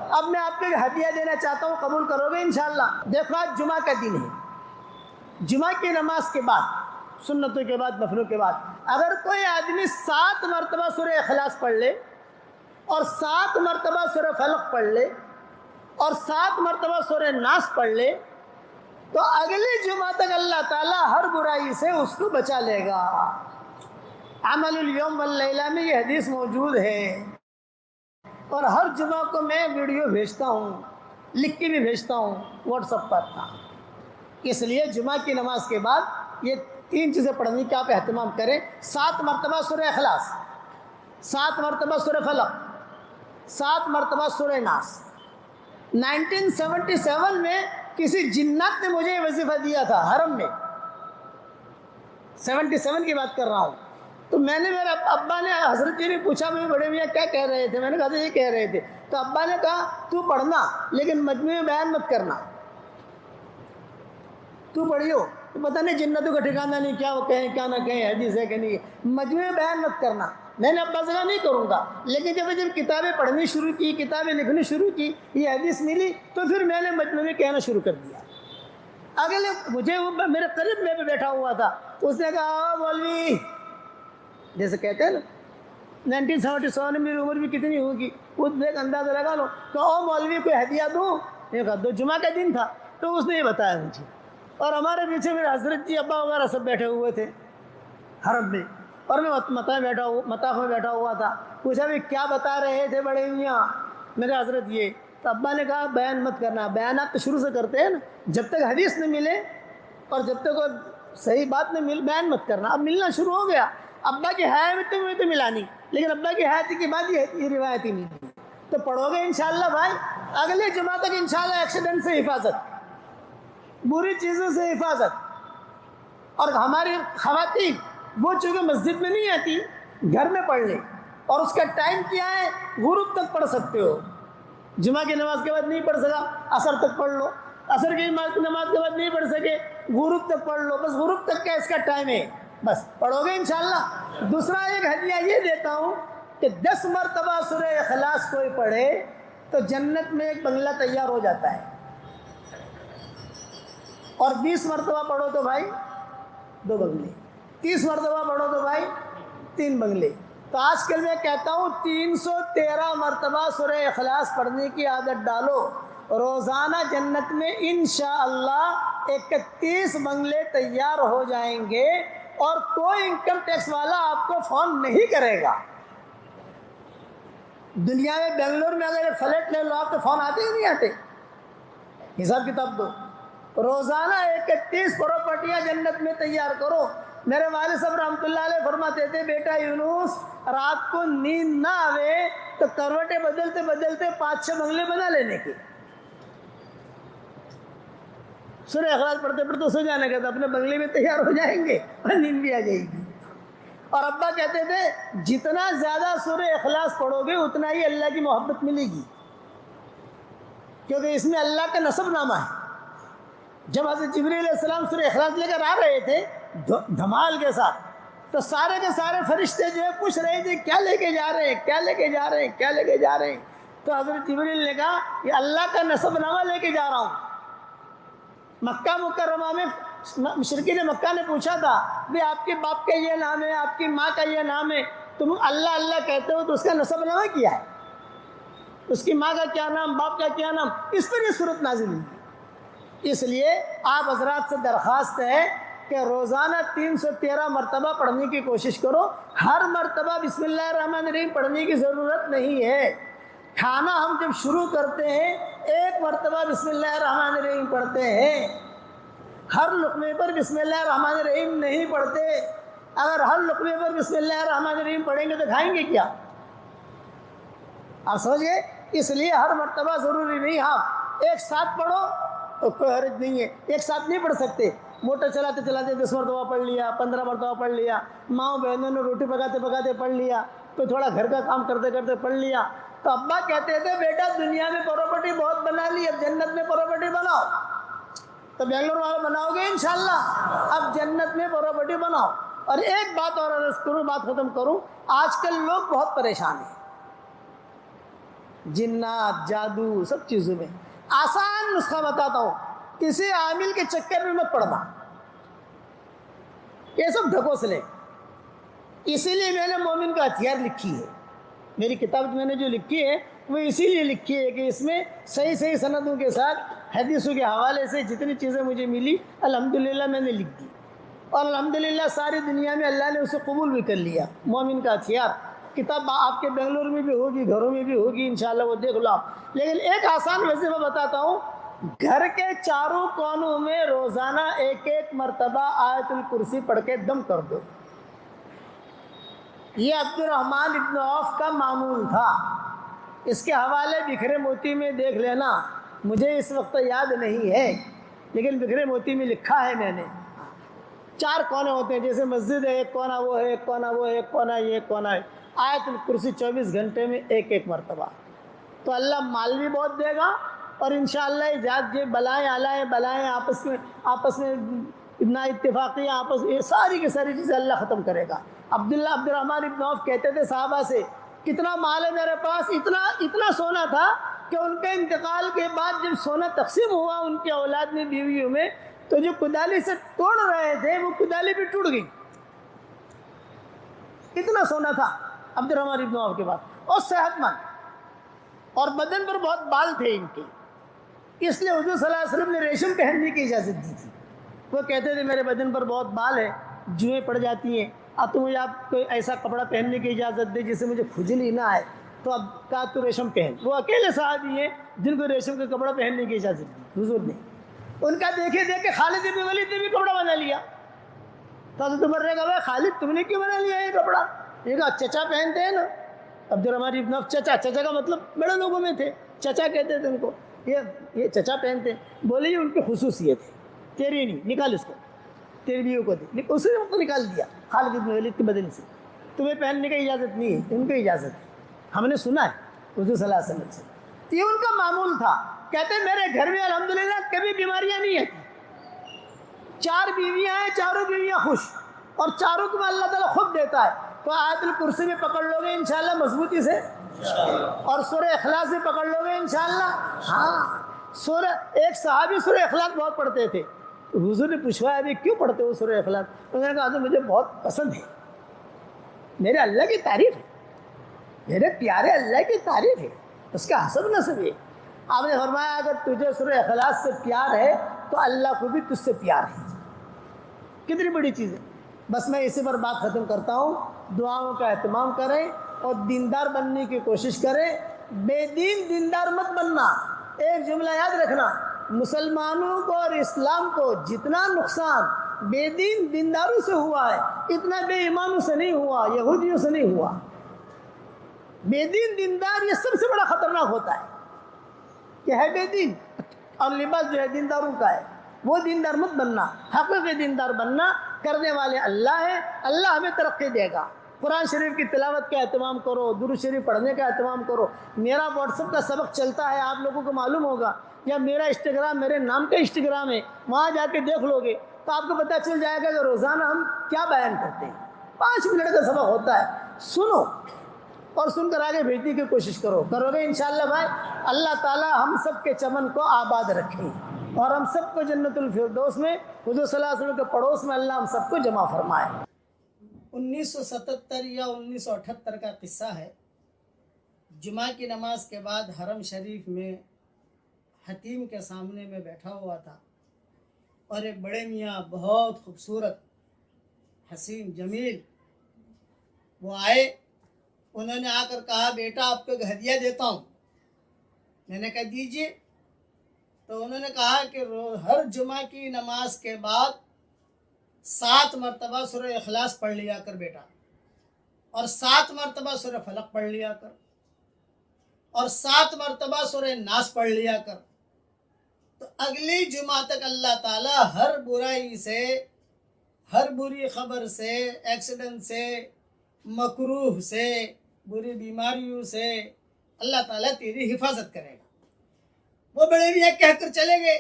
اب میں آپ کو ہدیہ دینا چاہتا ہوں، قبول کرو گے انشاءاللہ؟ دیکھو آج جمعہ کا دن ہے، جمعہ کی نماز کے بعد، سنتوں کے بعد، نفلوں کے بعد، اگر کوئی آدمی 7 مرتبہ سورہ اخلاص پڑھ لے اور 7 مرتبہ سورہ فلق پڑھ لے اور 7 مرتبہ سورہ ناس پڑھ لے تو اگلی جمعہ تک اللہ تعالیٰ ہر برائی سے اس کو بچا لے گا۔ عمل الیوم واللیلہ میں یہ حدیث موجود ہے، اور ہر جمعہ کو میں ویڈیو بھیجتا ہوں، لکھ کے بھی بھیجتا ہوں واٹس ایپ پر۔ اس لیے جمعہ کی نماز کے بعد یہ 3 چیزیں پڑھنے کی آپ اہتمام کریں۔ 7 مرتبہ سورہ اخلاص، 7 مرتبہ سورہ فلق، 7 مرتبہ سورہ ناس۔ 1977 میں کسی جنات نے مجھے یہ وظیفہ دیا تھا حرم میں، 77 کی بات کر رہا ہوں۔ تو میں نے، میرے ابا نے، حضرت جی نے پوچھا میں بڑے میاں کیا کہہ رہے تھے؟ میں نے کہا تھا یہ کہہ رہے تھے۔ تو ابا نے کہا تو پڑھنا لیکن مجموعے میں بیان مت کرنا، تو پڑھیو، پتہ نہیں جنتوں کا ٹھکانہ نہیں، کیا وہ کہیں کیا نہ کہیں، حدیث ہے کہ نہیں، مجموعے میں بیان مت کرنا۔ میں نے ابا سے کہا نہیں کروں گا، لیکن جب کتابیں پڑھنی شروع کی، کتابیں لکھنی شروع کی، یہ حدیث ملی تو پھر میں نے مجموعے میں کہنا شروع کر دیا۔ اگلے مجھے وہ میرے قریب میں بیٹھا ہوا تھا، اس نے کہا مولوی، جیسے کہتے ہیں نا 1977 میں میری عمر بھی کتنی ہوگی، خود ایک اندازہ لگا لو، کہ او مولوی کوئی ہدیہ دوں؟ میں کہا دو، جمعہ کا دن تھا تو اس نے یہ بتایا مجھے، اور ہمارے پیچھے میرے حضرت جی ابا وغیرہ سب بیٹھے ہوئے تھے حرم میں، اور میں مطاف میں بیٹھا ہوا تھا۔ پوچھا بھی کیا بتا رہے تھے بڑے میاں؟ میرے حضرت یہ، تو ابا نے کہا بیان مت کرنا، بیانات تو شروع سے کرتے ہیں نا، جب تک حدیث نہ ملے اور جب تک صحیح بات نہ مل بیان مت کرنا۔ اب ملنا شروع ہو گیا، ابا کی حیات میں تو ملا نہیں، لیکن ابا کی حیات کے بعد یہ روایت ہی نہیں، تو پڑھو گے انشاءاللہ بھائی؟ اگلے جمعہ تک انشاءاللہ ایکسیڈنٹ سے حفاظت، بری چیزوں سے حفاظت۔ اور ہماری خواتین وہ چونکہ مسجد میں نہیں آتی، گھر میں پڑھ لیں، اور اس کا ٹائم کیا ہے؟ غروب تک پڑھ سکتے ہو۔ جمعہ کی نماز کے بعد نہیں پڑھ سکا، عصر تک پڑھ لو، عصر کی نماز کے بعد نہیں پڑھ سکے، غروب تک پڑھ لو، بس غروب تک کا اس کا ٹائم ہے، بس پڑھو گے انشاءاللہ۔ دوسرا ایک ہدیہ یہ دیتا ہوں کہ 10 مرتبہ سورہ اخلاص کوئی پڑھے تو جنت میں ایک بنگلہ تیار ہو جاتا ہے، اور 20 مرتبہ پڑھو تو بھائی 2 بنگلے، 30 مرتبہ پڑھو تو بھائی 3 بنگلے۔ تو آج کل میں کہتا ہوں 313 مرتبہ سورہ اخلاص پڑھنے کی عادت ڈالو، روزانہ جنت میں انشاءاللہ 31 بنگلے تیار ہو جائیں گے، اور کوئی انکم ٹیکس والا آپ کو فون نہیں کرے گا۔ دنیا میں بنگلور میں اگر فلیٹ لے لو آپ تو فون آتے ہی نہیں آتے، حساب کتاب دو۔ روزانہ 31 پراپرٹیاں جنت میں تیار کرو۔ میرے والد صاحب رحمۃ اللہ علیہ فرماتے تھے بیٹا یونس، رات کو نیند نہ آوے تو کروٹیں بدلتے بدلتے 5-6 بنگلے بنا لینے کے، سورہ اخلاص پڑھتے پڑھتے سو جانے کا، تو اپنے بنگلے میں تیار ہو جائیں گے اور نیند بھی آ جائے گی۔ اور ابا کہتے تھے جتنا زیادہ سورہ اخلاص پڑھو گے اتنا ہی اللہ کی محبت ملے گی، کیونکہ اس میں اللہ کا نسب نامہ ہے۔ جب حضرت جبریل علیہ السلام سورہ اخلاص لے کر آ رہے تھے دھمال کے ساتھ، تو سارے کے سارے فرشتے جو ہے پوچھ رہے تھے کیا لے کے جا رہے ہیں، کیا لے کے جا رہے ہیں، کیا لے کے جا رہے ہیں؟ تو حضرت جبریل نے کہا یہ اللہ کا نسب نامہ لے کے جا رہا ہوں۔ مکہ مکرمہ میں مشرکین مکہ نے پوچھا تھا بھی آپ کے باپ کا یہ نام ہے، آپ کی ماں کا یہ نام ہے، تم اللہ اللہ کہتے ہو تو اس کا نسب نامہ کیا ہے؟ اس کی ماں کا کیا نام، باپ کا کیا نام؟ اس پر یہ صورت نازل ہوئی۔ اس لیے آپ حضرات سے درخواست ہے کہ روزانہ 313 مرتبہ پڑھنے کی کوشش کرو۔ ہر مرتبہ بسم اللہ الرحمن الرحیم پڑھنے کی ضرورت نہیں ہے۔ کھانا ہم جب شروع کرتے ہیں 1 مرتبہ بسم اللہ الرحمن الرحیم پڑھتے ہیں، ہر لقمے پر بسم اللہ الرحمن الرحیم نہیں پڑھتے۔ اگر ہر لقمے پر بسم اللہ الرحمن الرحیم پڑھیں گے تو کھائیں گے کیا؟ آپ سمجھئے؟ اس لیے ہر مرتبہ ضروری نہیں، ہاں ایک ساتھ پڑھو تو کوئی حرج نہیں ہے، ایک ساتھ نہیں پڑھ سکتے، موٹر چلاتے چلاتے 10 مرتبہ پڑھ لیا، 15 مرتبہ پڑھ لیا، ماؤں بہنوں نے روٹی پکاتے پکاتے پڑھ لیا، تو تھوڑا گھر کا کام کرتے کرتے پڑھ لیا۔ تو ابا کہتے تھے بیٹا دنیا میں پراپرٹی بہت بنا لی، اب جنت میں پراپرٹی بناؤ۔ تو بنگلور والے بناؤ گے انشاءاللہ؟ اب جنت میں پراپرٹی بناؤ۔ اور ایک بات اور عرض کروں، بات ختم کروں، آج کل لوگ بہت پریشان ہیں، جنات، جادو، سب چیزوں میں آسان نسخہ بتاتا ہوں، کسی عامل کے چکر میں مت پڑنا، یہ سب ڈھکوسلے۔ اسی لیے میں نے مومن کا ہتھیار لکھی ہے، میری کتاب میں نے جو لکھی ہے وہ اسی لیے لکھی ہے کہ اس میں صحیح صحیح سندوں کے ساتھ حدیثوں کے حوالے سے جتنی چیزیں مجھے ملی الحمدللہ میں نے لکھ دی، اور الحمدللہ ساری دنیا میں اللہ نے اسے قبول بھی کر لیا۔ مومن کا ہتھیار کتاب آپ کے بنگلور میں بھی ہوگی، گھروں میں بھی ہوگی انشاءاللہ، وہ دیکھ لو آپ۔ لیکن ایک آسان وظیفہ بتاتا ہوں، گھر کے چاروں کونوں میں روزانہ ایک ایک مرتبہ آیت الکرسی پڑھ کے دم کر دو۔ یہ عبد الرحمن ابن عوف کا معمول تھا، اس کے حوالے بکھرے موتی میں دیکھ لینا، مجھے اس وقت یاد نہیں ہے لیکن بکھرے موتی میں لکھا ہے میں نے۔ 4 کونے ہوتے ہیں، جیسے مسجد ہے، ایک کونا وہ ہے، ایک کونا وہ ہے، ایک کونا یہ، ایک کونا ہے۔ آیت الکرسی 24 گھنٹے میں ایک ایک مرتبہ، تو اللہ مال بھی بہت دے گا، اور انشاءاللہ یہ بلائیں آلائیں بلائیں آپس میں اتنا اتفاقی آپس، یہ ساری کی ساری چیزیں اللہ ختم کرے گا۔ عبد الرحمن ابن عوف کہتے تھے صحابہ سے، کتنا مال ہے میرے پاس، اتنا سونا تھا کہ ان کے انتقال کے بعد جب سونا تقسیم ہوا ان کے اولاد میں، بیویوں میں، تو جو کدالی سے توڑ رہے تھے وہ کدالی بھی ٹوٹ گئی، اتنا سونا تھا عبد الرحمن ابن عوف کے پاس، اور صحت مند، اور بدن پر بہت بال تھے ان کے، اس لیے حضور صلی اللہ علیہ وسلم نے ریشم پہننے کی اجازت دی تھی۔ وہ کہتے تھے میرے بدن پر بہت بال ہے، جوئیں پڑ جاتی ہیں، اب تو مجھے آپ کوئی ایسا کپڑا پہننے کی اجازت دے جس سے مجھے کھجلی نہ آئے، تو اب کہا تو ریشم پہن۔ وہ اکیلے صحابی ہیں جن کو ریشم کا کپڑا پہننے کی اجازت دی حضور نے۔ ان کا دیکھے دیکھ کے خالد بن ولید نے بھی کپڑا بنا لیا، تو حضرت عمر نے کہا بھائی خالد تم نے کیوں بنا لیا یہ کپڑا؟ یہ کہا چچا پہنتے ہیں نا۔ عبد الرحمن ابن عوف چچا کا مطلب بڑے لوگوں میں تھے، چچا کہتے تھے ان کو، یہ چچا پہنتے ہیں۔ بولے یہ ان کی خصوصیت ہے، تیری نہیں، نکال اس کو، تیری بیوی کو دے، اسے کو نکال دیا خالد بن ولید کے بدن سے۔ تمہیں پہننے کی اجازت نہیں ہے، ان کو اجازت ہے، ہم نے سنا ہے حضور صلی اللہ علیہ وسلم سے۔ یہ ان کا معمول تھا۔ کہتے ہیں میرے گھر میں الحمدللہ کبھی بیماریاں نہیں ہیں، 4 بیویاں ہیں، چاروں بیویاں خوش، اور چاروں کو اللہ تعالیٰ خود دیتا ہے۔ تو آیت الکرسی میں پکڑ لو گے انشاءاللہ مضبوطی سے، اور سورہ اخلاص میں پکڑ لو گے انشاءاللہ۔ ہاں، ایک صحابی سورہ اخلاص بہت پڑھتے تھے، حضور نے پوچھوایا ابھی کیوں پڑھتے ہو سورہ اخلاص؟ انہوں نے کہا حضور مجھے بہت پسند ہے، میرے اللہ کی تعریف ہے، میرے پیارے اللہ کی تعریف ہے، اس کا حسب نسب ہے۔ آپ نے فرمایا اگر تجھے سورہ اخلاص سے پیار ہے تو اللہ کو بھی تجھ سے پیار ہے۔ کتنی بڑی چیز ہے۔ بس میں اسی پر بات ختم کرتا ہوں، دعاؤں کا اہتمام کریں اور دیندار بننے کی کوشش کریں، بے دین دیندار مت بننا۔ ایک جملہ یاد رکھنا، مسلمانوں کو اور اسلام کو جتنا نقصان بے دین دینداروں سے ہوا ہے اتنا بے ایمانوں سے نہیں ہوا، یہودیوں سے نہیں ہوا۔ بے دین دیندار یہ سب سے بڑا خطرناک ہوتا ہے کہ ہے بے دین، اور لباس جو ہے دینداروں کا ہے، وہ دیندار مت بننا، حقیقی دیندار بننا۔ کرنے والے اللہ ہے، اللہ ہمیں ترقی دے گا۔ قرآن شریف کی تلاوت کا اہتمام کرو، درود شریف پڑھنے کا اہتمام کرو۔ میرا واٹس ایپ کا سبق چلتا ہے، آپ لوگوں کو معلوم ہوگا، یا میرا انسٹاگرام میرے نام کا انسٹاگرام ہے، وہاں جا کے دیکھ لو گے تو آپ کو پتہ چل جائے گا کہ روزانہ ہم کیا بیان کرتے ہیں۔ 5 منٹ کا سبق ہوتا ہے، سنو اور سن کر آگے بھیجنے کی کوشش کرو گے انشاءاللہ بھائی۔ اللہ تعالی ہم سب کے چمن کو آباد رکھے، اور ہم سب کو جنت الفردوس میں حضور صلی اللہ علیہ وسلم کے پڑوس میں اللہ ہم سب کو جمع فرمائے۔ 1977 یا 1978 کا قصہ ہے۔ جمعہ کی نماز کے بعد حرم شریف میں حتیم کے سامنے میں بیٹھا ہوا تھا، اور ایک بڑے میاں بہت خوبصورت حسین جمیل وہ آئے۔ انہوں نے آ کر کہا بیٹا آپ کو ایک ہدیہ دیتا ہوں۔ میں نے کہا دیجیے۔ تو انہوں نے کہا کہ ہر جمعہ کی نماز کے بعد 7 مرتبہ سورہ اخلاص پڑھ لیا کر بیٹا، اور 7 مرتبہ سورہ فلق پڑھ لیا کر، اور 7 مرتبہ سورہ ناس پڑھ لیا کر۔ تو اگلی جمعہ تک اللہ تعالیٰ ہر برائی سے، ہر بری خبر سے، ایکسیڈنٹ سے، مکروہ سے، بری بیماریوں سے اللہ تعالیٰ تیری حفاظت کرے گا۔ وہ بڑے میاں کہہ کر چلے گئے۔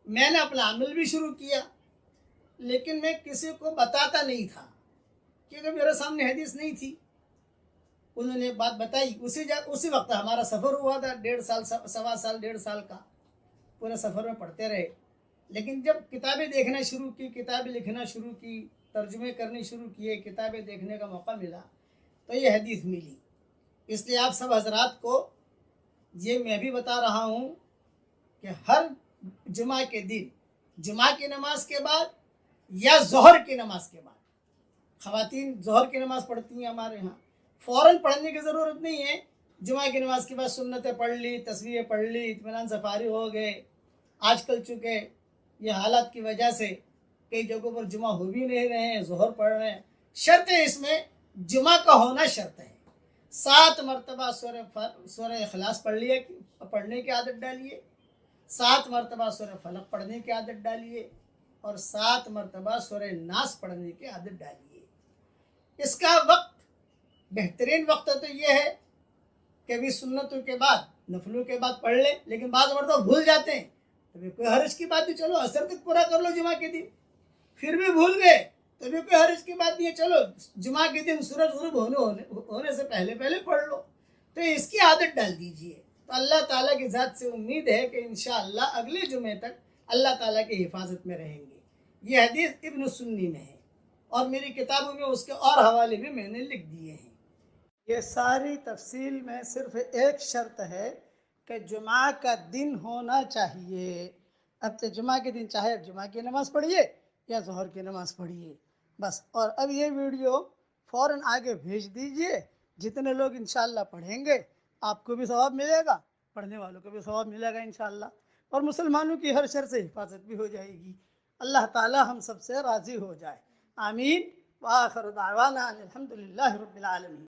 میں نے اپنا عمل بھی شروع کیا، لیکن میں کسی کو بتاتا نہیں تھا کیونکہ میرے سامنے حدیث نہیں تھی۔ انہوں نے بات بتائی. اسی وقت ہمارا سفر ہوا تھا 1.5 سال 1.25 سال 1.5 سال کا پورے سفر میں پڑھتے رہے. لیکن جب کتابیں دیکھنا شروع کی، کتابیں لکھنا شروع کی، ترجمے کرنے شروع کیے، کتابیں دیکھنے کا موقع ملا تو یہ حدیث ملی. اس لیے آپ سب حضرات کو یہ میں بھی بتا رہا ہوں کہ ہر جمعہ کے دن، جمعہ کی نماز کے بعد یا ظہر کی نماز کے بعد، خواتین ظہر کی نماز پڑھتی ہیں ہمارے یہاں، فوراً پڑھنے کی ضرورت نہیں ہے. جمعہ کی نماز کے بعد سنتیں پڑھ لی، تسبیحیں پڑھ لی، اطمینان سے فارغ ہو گئے. آج کل چونکہ یہ حالات کی وجہ سے کئی جگہوں پر جمعہ ہو بھی نہیں رہے ہیں، ظہر پڑھ رہے ہیں. شرط ہے اس میں جمعہ کا ہونا شرط ہے. 7 مرتبہ سورہ اخلاص پڑھنے کی عادت ڈالیے، 7 مرتبہ سورہ فلق پڑھنے کی عادت ڈالیے، اور 7 مرتبہ سورہ ناس پڑھنے کی عادت ڈالیے. اس کا وقت، بہترین وقت تو یہ ہے کہ ابھی سنتوں کے بعد، نفلوں کے بعد پڑھ لیں. لیکن بعض مرتبہ بھول جاتے ہیں، تو بھی کوئی حرج کی بات نہیں، چلو عصر تک پورا کر لو جمعہ کے دن. پھر بھی بھول گئے تو بھی کوئی حرج کی بات نہیں ہے، چلو جمعہ کے دن سورج غروب ہونے سے پہلے پڑھ لو. تو اس کی عادت ڈال دیجئے. تو اللہ تعالیٰ کی ذات سے امید ہے کہ انشاءاللہ اگلے جمعے تک اللہ تعالیٰ کی حفاظت میں رہیں گے. یہ حدیث ابن سنی میں ہے، اور میری کتابوں میں اس کے اور حوالے بھی میں نے لکھ دیے ہیں. یہ ساری تفصیل میں صرف ایک شرط ہے کہ جمعہ کا دن ہونا چاہیے. اب تو جمعہ کے دن چاہے جمعہ کی نماز پڑھیے یا ظہر کی نماز پڑھیے بس. اور اب یہ ویڈیو فوراً آگے بھیج دیجئے. جتنے لوگ انشاءاللہ پڑھیں گے آپ کو بھی ثواب ملے گا، پڑھنے والوں کو بھی ثواب ملے گا انشاءاللہ، اور مسلمانوں کی ہر شر سے حفاظت بھی ہو جائے گی. اللہ تعالی ہم سب سے راضی ہو جائے. آمین. وآخر دعوانا الحمدللہ رب العالمین.